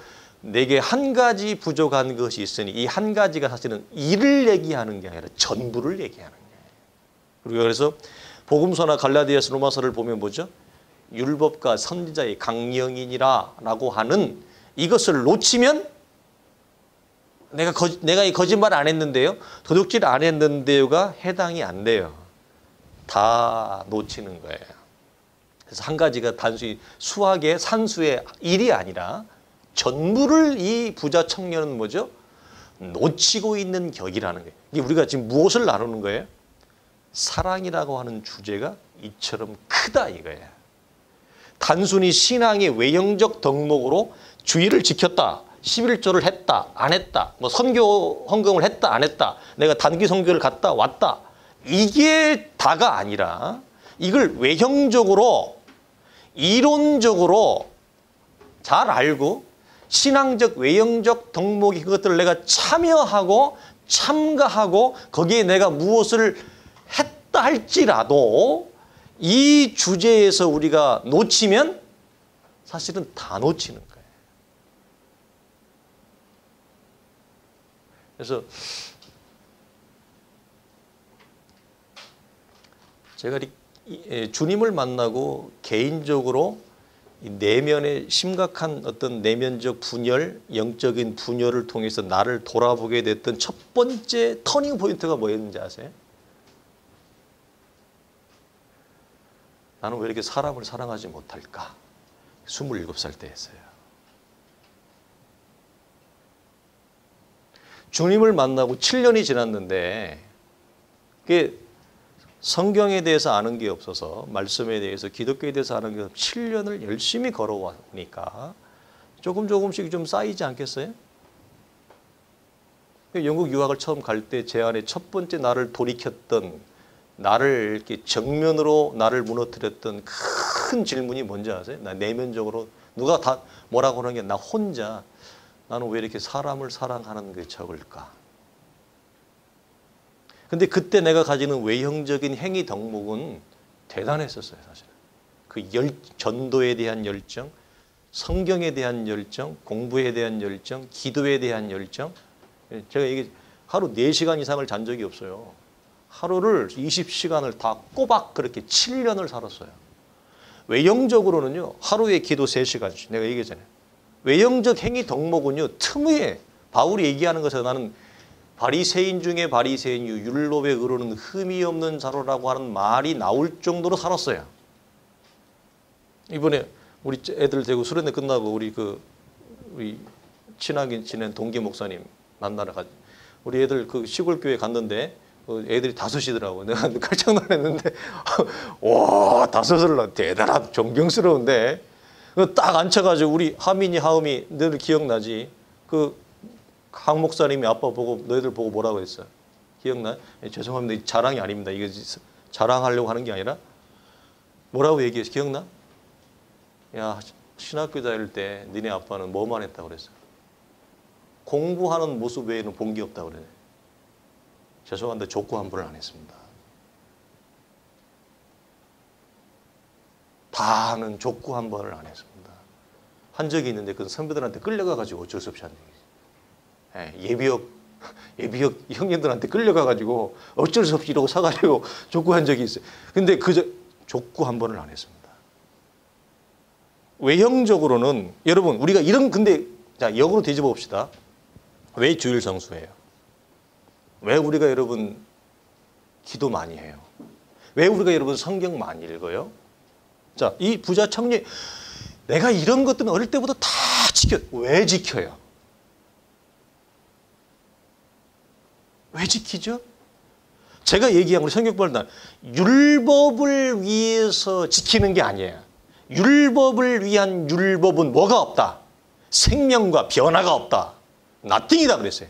내게 한 가지 부족한 것이 있으니 이 한 가지가 사실은 이를 얘기하는 게 아니라 전부를 얘기하는 거예요. 그리고 그래서 복음서나 갈라디아서 로마서를 보면 뭐죠? 율법과 선지자의 강령이니라라고 하는 이것을 놓치면 내가 이 거짓말 안 했는데요. 도둑질 안 했는데요가 해당이 안 돼요. 다 놓치는 거예요. 그래서 한 가지가 단순히 수학의 산수의 일이 아니라 전부를 이 부자 청년은 뭐죠? 놓치고 있는 격이라는 거예요. 이게 우리가 지금 무엇을 나누는 거예요? 사랑이라고 하는 주제가 이처럼 크다 이거예요. 단순히 신앙의 외형적 덕목으로 주의를 지켰다. 11조를 했다, 안 했다, 뭐 선교 헌금을 했다, 안 했다, 내가 단기 선교를 갔다, 왔다. 이게 다가 아니라 이걸 외형적으로, 이론적으로 잘 알고 신앙적, 외형적 덕목이 그것들을 내가 참여하고 참가하고 거기에 내가 무엇을 했다 할지라도 이 주제에서 우리가 놓치면 사실은 다 놓치는 거예요. 그래서 제가 주님을 만나고 개인적으로 내면의 심각한 어떤 내면적 분열, 영적인 분열을 통해서 나를 돌아보게 됐던 첫 번째 터닝 포인트가 뭐였는지 아세요? 나는 왜 이렇게 사람을 사랑하지 못할까? 27살 때였어요. 주님을 만나고 7년이 지났는데 그게 성경에 대해서 아는 게 없어서 말씀에 대해서 기독교에 대해서 아는 게 없어서 7년을 열심히 걸어오니까 조금씩 좀 쌓이지 않겠어요? 영국 유학을 처음 갈 때 제 안에 첫 번째 나를 돌이켰던 나를 이렇게 정면으로 나를 무너뜨렸던 큰 질문이 뭔지 아세요? 나 내면적으로 누가 다 뭐라고 하는 게 나 혼자 나는 왜 이렇게 사람을 사랑하는 게 적을까? 근데 그때 내가 가지는 외형적인 행위 덕목은 대단했었어요, 사실. 그 전도에 대한 열정, 성경에 대한 열정, 공부에 대한 열정, 기도에 대한 열정. 제가 이게 하루 4시간 이상을 잔 적이 없어요. 하루를 20시간을 다 꼬박 그렇게 7년을 살았어요. 외형적으로는요, 하루에 기도 3시간씩. 내가 얘기했잖아요. 외형적 행위 덕목은요, 틈에 바울이 얘기하는 것에 나는 바리새인 중에 바리새인이요 율법에 의로는 흠이 없는 자로라고 하는 말이 나올 정도로 살았어요. 이번에 우리 애들 데리고 수련회 끝나고 우리 친하게 지낸 동기 목사님 만나러 가지. 우리 애들 그 시골 교회 갔는데 애들이 5이더라고. 내가 깜짝 놀랐는데 와 5을 대단하다 존경스러운데 딱 앉혀가지고 우리 하민이 하음이 너희들 기억나지? 강 목사님이 아빠 보고 너희들 보고 뭐라고 했어요? 기억나? 죄송합니다. 자랑이 아닙니다. 이게 자랑하려고 하는 게 아니라 뭐라고 얘기했어? 기억나? 야 신학교 다닐 때 니네 아빠는 뭐만 했다고 그랬어? 공부하는 모습 외에는 본 게 없다고 그래. 죄송한데 족구 한 번을 안 했습니다. 다는 족구 한 번을 안 했습니다. 한 적이 있는데 그 선배들한테 끌려가가지고 어쩔 수 없이 한 얘기지. 예비역 형님들한테 끌려가가지고 어쩔 수 없이 이러고 사가지고 족구한 적이 있어요. 근데 족구 한 번을 안 했습니다. 외형적으로는 여러분 우리가 근데 자 역으로 뒤집어 봅시다. 왜 주일 성수해요? 왜 우리가 여러분 기도 많이 해요? 왜 우리가 여러분 성경 많이 읽어요? 자, 이 부자 청년 내가 이런 것들은 어릴 때부터 다 왜 지켜요? 왜 지키죠? 제가 얘기한 우리 성경벌 율법을 위해서 지키는 게 아니에요. 율법을 위한 율법은 뭐가 없다? 생명과 변화가 없다. nothing이다 그랬어요.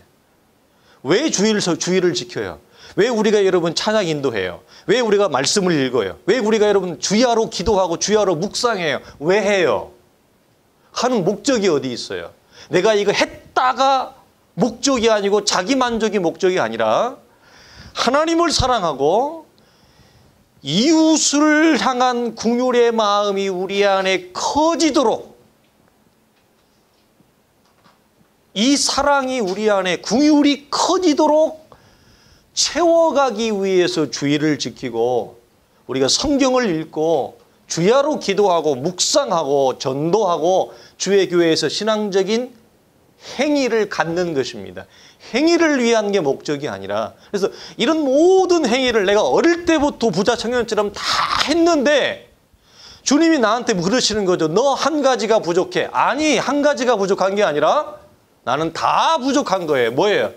왜 주일을 지켜요? 왜 우리가 여러분 찬양 인도해요? 왜 우리가 말씀을 읽어요? 왜 우리가 여러분 주야로 기도하고 주야로 묵상해요? 왜 해요? 하는 목적이 어디 있어요? 내가 이거 했다가 목적이 아니고 자기 만족이 목적이 아니라 하나님을 사랑하고 이웃을 향한 긍휼의 마음이 우리 안에 커지도록 이 사랑이 우리 안에 긍휼이 커지도록 채워가기 위해서 주일을 지키고 우리가 성경을 읽고 주야로 기도하고 묵상하고 전도하고 주의 교회에서 신앙적인 행위를 갖는 것입니다. 행위를 위한 게 목적이 아니라 그래서 이런 모든 행위를 내가 어릴 때부터 부자 청년처럼 다 했는데 주님이 나한테 그러시는 거죠. 너 한 가지가 부족해. 아니 한 가지가 부족한 게 아니라 나는 다 부족한 거예요. 뭐예요?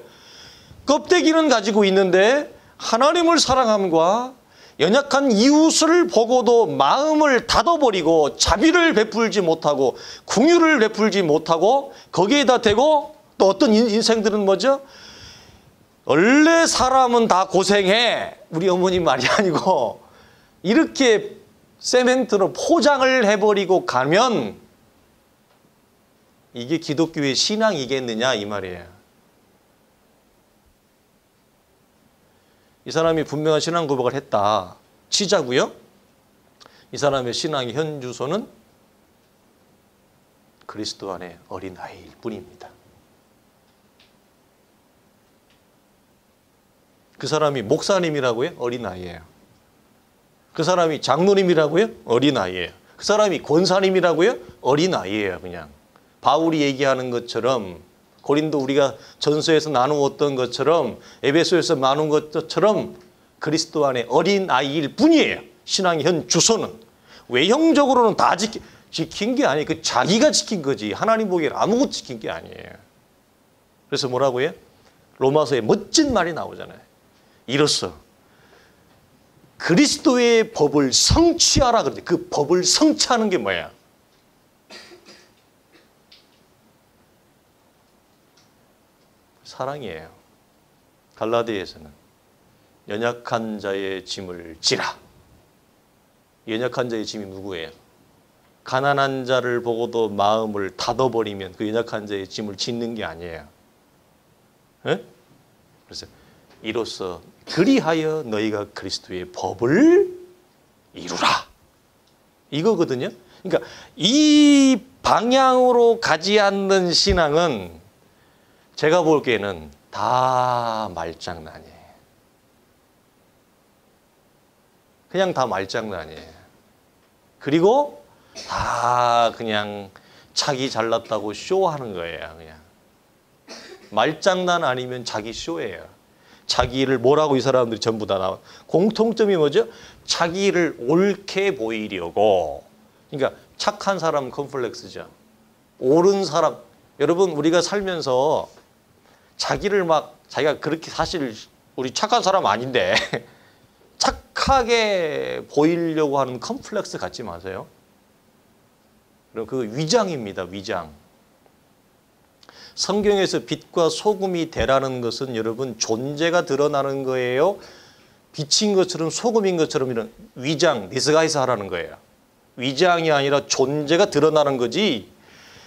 껍데기는 가지고 있는데 하나님을 사랑함과 연약한 이웃을 보고도 마음을 닫아버리고 자비를 베풀지 못하고 긍휼을 베풀지 못하고 거기에다 대고 또 어떤 인생들은 뭐죠? 원래 사람은 다 고생해. 우리 어머니 말이 아니고 이렇게 세멘트로 포장을 해버리고 가면 이게 기독교의 신앙이겠느냐 이 말이에요. 이 사람이 분명한 신앙 고백을 했다 치자고요. 이 사람의 신앙의 현 주소는 그리스도 안의 어린아이일 뿐입니다. 그 사람이 목사님이라고요? 어린아이예요. 그 사람이 장로님이라고요? 어린아이예요. 그 사람이 권사님이라고요? 어린아이예요. 그냥 바울이 얘기하는 것처럼 고린도 우리가 전서에서 나누었던 것처럼 에베소에서 나눈 것처럼 그리스도 안에 어린아이일 뿐이에요. 신앙의 현 주소는. 외형적으로는 다 지킨 게 아니에요. 그 자기가 지킨 거지. 하나님 보기에는 아무것도 지킨 게 아니에요. 그래서 뭐라고 해요? 로마서에 멋진 말이 나오잖아요. 이로써 그리스도의 법을 성취하라 그러지. 그 법을 성취하는 게 뭐야? 사랑이에요. 갈라디아에서는 연약한 자의 짐을 지라. 연약한 자의 짐이 누구예요? 가난한 자를 보고도 마음을 닫아버리면 그 연약한 자의 짐을 짓는 게 아니에요. 네? 그래서 이로써 그리하여 너희가 그리스도의 법을 이루라. 이거거든요. 그러니까 이 방향으로 가지 않는 신앙은 제가 보기에는 다 말장난이에요. 그냥 다 말장난이에요. 그리고 다 그냥 자기 잘났다고 쇼하는 거예요. 그냥 말장난 아니면 자기 쇼예요. 자기를 뭐라고 이 사람들이 전부 다 나와. 공통점이 뭐죠? 자기를 옳게 보이려고. 그러니까 착한 사람 컴플렉스죠. 옳은 사람. 여러분 우리가 살면서 자기를 자기가 그렇게 사실 우리 착한 사람 아닌데 착하게 보이려고 하는 컴플렉스 갖지 마세요. 그럼 그 위장입니다. 위장. 성경에서 빛과 소금이 되라는 것은 여러분 존재가 드러나는 거예요. 빛인 것처럼 소금인 것처럼 이런 위장, 디스가이스 하라는 거예요. 위장이 아니라 존재가 드러나는 거지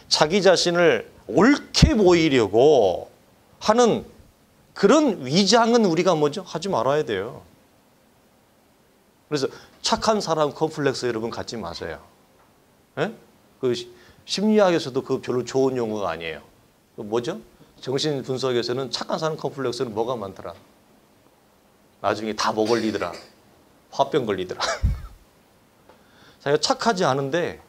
자기 자신을 옳게 보이려고 하는 그런 위장은 우리가 뭐죠? 하지 말아야 돼요. 그래서 착한 사람 컴플렉스 여러분 갖지 마세요. 예? 그 심리학에서도 그 별로 좋은 용어가 아니에요. 뭐죠? 정신 분석에서는 착한 사람 컴플렉스는 뭐가 많더라? 나중에 다 뭐 걸리더라? 화병 걸리더라. 자기가 착하지 않은데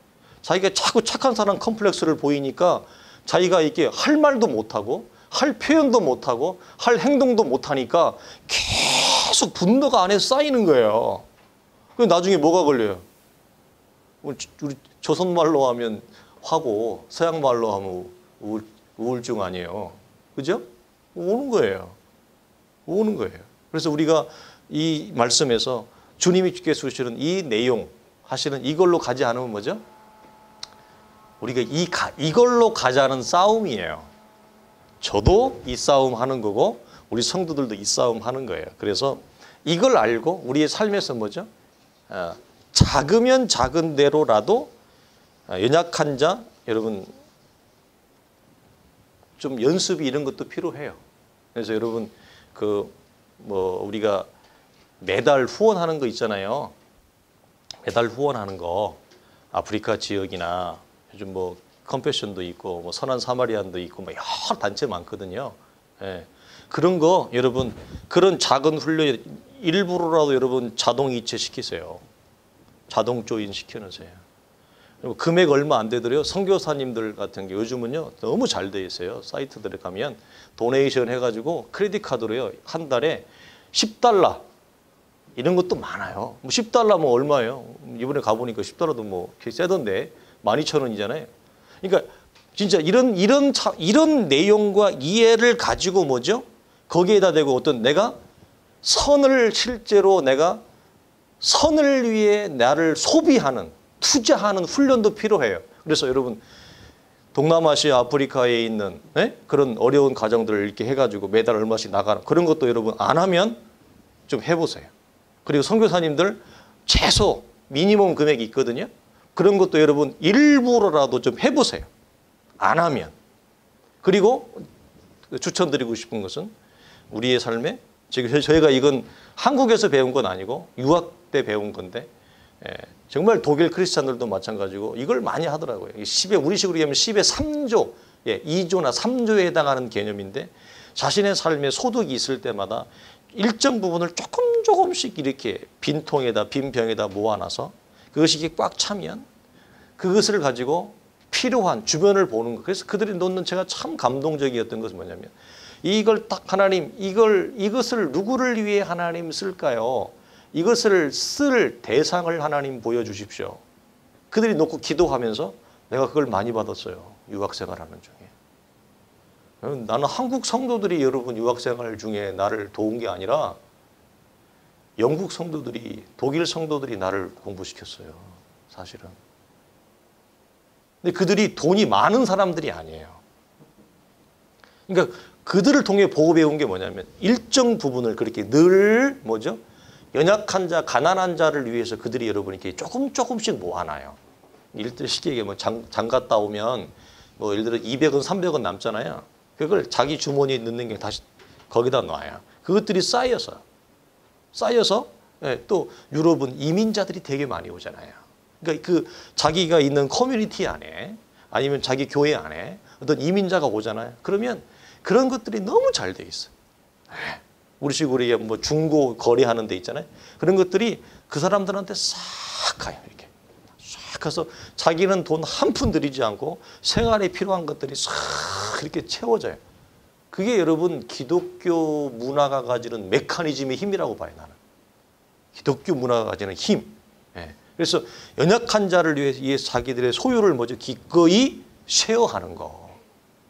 자기가 자꾸 착한 사람 컴플렉스를 보이니까 자기가 이렇게 할 말도 못하고 할 표현도 못하고 할 행동도 못하니까 계속 분노가 안에 쌓이는 거예요. 그럼 나중에 뭐가 걸려요? 우리 조선말로 하면 화고 서양말로 하면 우울증 아니에요. 그죠? 오는 거예요. 오는 거예요. 그래서 우리가 이 말씀에서 주님이 주시는 이 내용 하시는 이걸로 가지 않으면 뭐죠? 우리가 이걸로 가자는 싸움이에요. 저도 이 싸움 하는 거고 우리 성도들도 이 싸움 하는 거예요. 그래서 이걸 알고 우리의 삶에서 뭐죠? 작으면 작은 대로라도 연약한 자 여러분 좀 연습이 이런 것도 필요해요. 그래서 여러분 우리가 매달 후원하는 거 있잖아요. 매달 후원하는 거 아프리카 지역이나 요즘 컴패션도 있고 선한 사마리안도 있고 여러 단체 많거든요. 예. 그런 거 여러분 그런 작은 훈련 일부러라도 여러분 자동 이체 시키세요. 자동 조인 시켜놓으세요. 금액 얼마 안 되더라요. 선교사님들 같은 게 요즘은요 너무 잘 돼 있어요. 사이트들에 가면 도네이션 해가지고 크레딧 카드로요 한 달에 $10 이런 것도 많아요. 10달러면 얼마예요? 이번에 가보니까 10달러도 세던데 12,000원이잖아요. 그러니까 진짜 이런 내용과 이해를 가지고 뭐죠? 거기에다 대고 어떤 내가 실제로 내가 선을 위해 나를 소비하는 투자하는 훈련도 필요해요. 그래서 여러분 동남아시아 아프리카에 있는 그런 어려운 가정들을 이렇게 해가지고 매달 얼마씩 나가는 그런 것도 여러분 안 하면 좀 해보세요. 그리고 선교사님들 최소 미니멈 금액이 있거든요. 그런 것도 여러분 일부러라도 좀 해보세요. 안 하면. 그리고 추천드리고 싶은 것은 우리의 삶에 지금 저희가 이건 한국에서 배운 건 아니고 유학 때 배운 건데 정말 독일 크리스찬들도 마찬가지고 이걸 많이 하더라고요. 우리식으로 얘기하면 10의 3조, 2조나 3조에 해당하는 개념인데 자신의 삶에 소득이 있을 때마다 일정 부분을 조금씩 이렇게 빈 통에다 빈 병에다 모아놔서 그것이 이렇게 꽉 차면 그것을 가지고 필요한 주변을 보는 거. 그래서 그들이 놓는 제가 참 감동적이었던 것은 뭐냐면 이걸 딱 하나님 이것을 누구를 위해 하나님 쓸까요? 이것을 쓸 대상을 하나님 보여주십시오. 그들이 놓고 기도하면서 내가 그걸 많이 받았어요. 유학생활하는 중에. 나는 한국 성도들이 여러분 유학생활 중에 나를 도운 게 아니라 영국 성도들이 독일 성도들이 나를 공부시켰어요. 사실은. 근데 그들이 돈이 많은 사람들이 아니에요. 그러니까 그들을 통해 보고 배운 게 뭐냐면 일정 부분을 그렇게 늘 뭐죠? 연약한 자, 가난한 자를 위해서 그들이 여러분 이렇게 조금씩 모아놔요. 쉽게 얘기하면 장 갔다 오면 예를 들어 200원, 300원 남잖아요. 그걸 자기 주머니에 넣는 게 다시 거기다 놔요. 그것들이 쌓여서 또 유럽은 이민자들이 되게 많이 오잖아요. 그러니까 자기가 있는 커뮤니티 안에 아니면 자기 교회 안에 어떤 이민자가 오잖아요. 그러면 그런 것들이 너무 잘 돼 있어요. 우리식으로 중고 거래하는 데 있잖아요. 그런 것들이 그 사람들한테 싹 가요. 이렇게 싹 가서 자기는 돈 한 푼 들이지 않고 생활에 필요한 것들이 싹 이렇게 채워져요. 그게 여러분 기독교 문화가 가지는 메커니즘의 힘이라고 봐요. 나는. 기독교 문화가 가지는 힘. 그래서 연약한 자를 위해 자기들의 소유를 기꺼이 쉐어하는 거.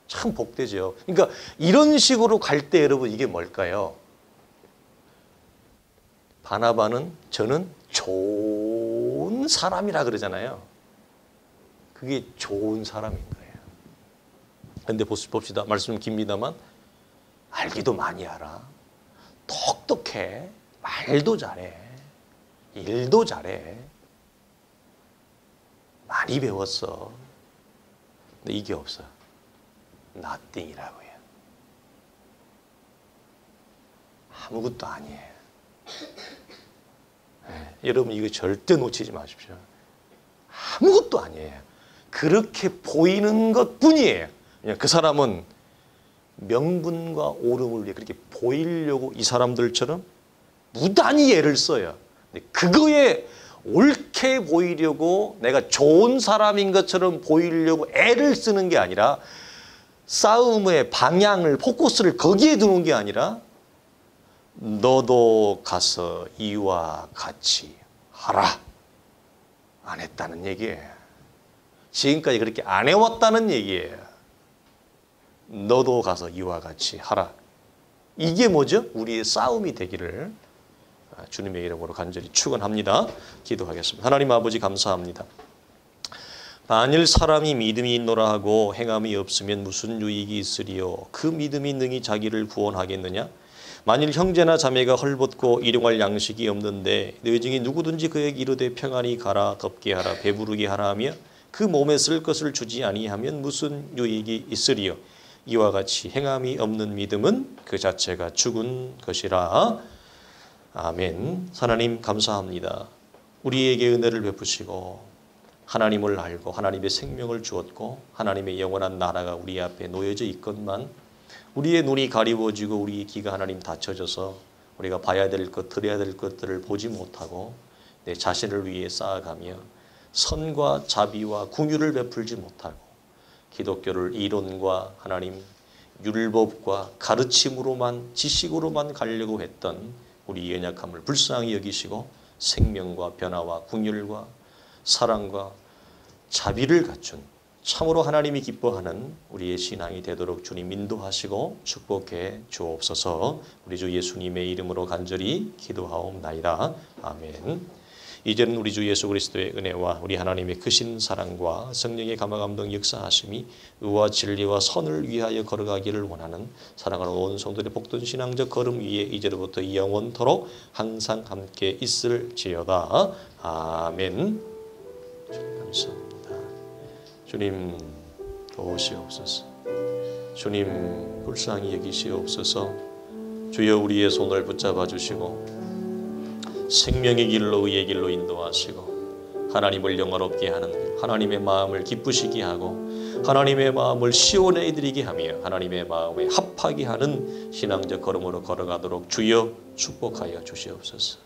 참 복되죠. 그러니까 이런 식으로 갈 때 여러분 이게 뭘까요? 바나바는 저는 좋은 사람이라 그러잖아요. 그게 좋은 사람인 거예요. 그런데 봅시다. 말씀 깁니다만 알기도 많이 알아. 똑똑해. 말도 잘해. 일도 잘해. 많이 배웠어. 근데 이게 없어. nothing이라고요. 아무것도 아니에요. 여러분 이거 절대 놓치지 마십시오. 아무것도 아니에요. 그렇게 보이는 것뿐이에요. 그 사람은 명분과 옳음을 위해 그렇게 보이려고 이 사람들처럼 무단히 애를 써요. 근데 그거에 옳게 보이려고 내가 좋은 사람인 것처럼 보이려고 애를 쓰는 게 아니라 싸움의 방향을 포커스를 거기에 두는 게 아니라 너도 가서 이와 같이 하라. 안 했다는 얘기예요. 지금까지 그렇게 안 해왔다는 얘기예요. 너도 가서 이와 같이 하라. 이게 뭐죠? 우리의 싸움이 되기를 주님의 이름으로 간절히 축원합니다. 기도하겠습니다. 하나님 아버지 감사합니다. 만일 사람이 믿음이 있노라 하고 행함이 없으면 무슨 유익이 있으리요? 그 믿음이 능히 자기를 구원하겠느냐? 만일 형제나 자매가 헐벗고 일용할 양식이 없는데 너희 중에 누구든지 그에게 이르되 평안히 가라, 덥게 하라, 배부르게 하라 하며 그 몸에 쓸 것을 주지 아니하면 무슨 유익이 있으리요? 이와 같이 행함이 없는 믿음은 그 자체가 죽은 것이라. 아멘. 하나님 감사합니다. 우리에게 은혜를 베푸시고 하나님을 알고 하나님의 생명을 주었고 하나님의 영원한 나라가 우리 앞에 놓여져 있건만 우리의 눈이 가리워지고 우리의 귀가 하나님 닫혀져서 우리가 봐야 될 것, 들어야 될 것들을 보지 못하고 내 자신을 위해 쌓아가며 선과 자비와 긍휼을 베풀지 못하고 기독교를 이론과 하나님 율법과 가르침으로만 지식으로만 가려고 했던 우리 연약함을 불쌍히 여기시고 생명과 변화와 긍휼과 사랑과 자비를 갖춘 참으로 하나님이 기뻐하는 우리의 신앙이 되도록 주님 인도하시고 축복해 주옵소서. 우리 주 예수님의 이름으로 간절히 기도하옵나이다. 아멘. 이제는 우리 주 예수 그리스도의 은혜와 우리 하나님의 크신 사랑과 성령의 감화감동 역사하심이 의와 진리와 선을 위하여 걸어가기를 원하는 사랑하는 온 성도들의 복된 신앙적 걸음 위에 이제로부터 영원토록 항상 함께 있을지어다. 아멘. 주님 감사합니다. 주님 도우시옵소서. 주님 불쌍히 여기시옵소서. 주여 우리의 손을 붙잡아 주시고 생명의 길로 의의 길로 인도하시고 하나님을 영화롭게 하는 길, 하나님의 마음을 기쁘시게 하고 하나님의 마음을 시원해 드리게 하며 하나님의 마음에 합하게 하는 신앙적 걸음으로 걸어가도록 주여 축복하여 주시옵소서.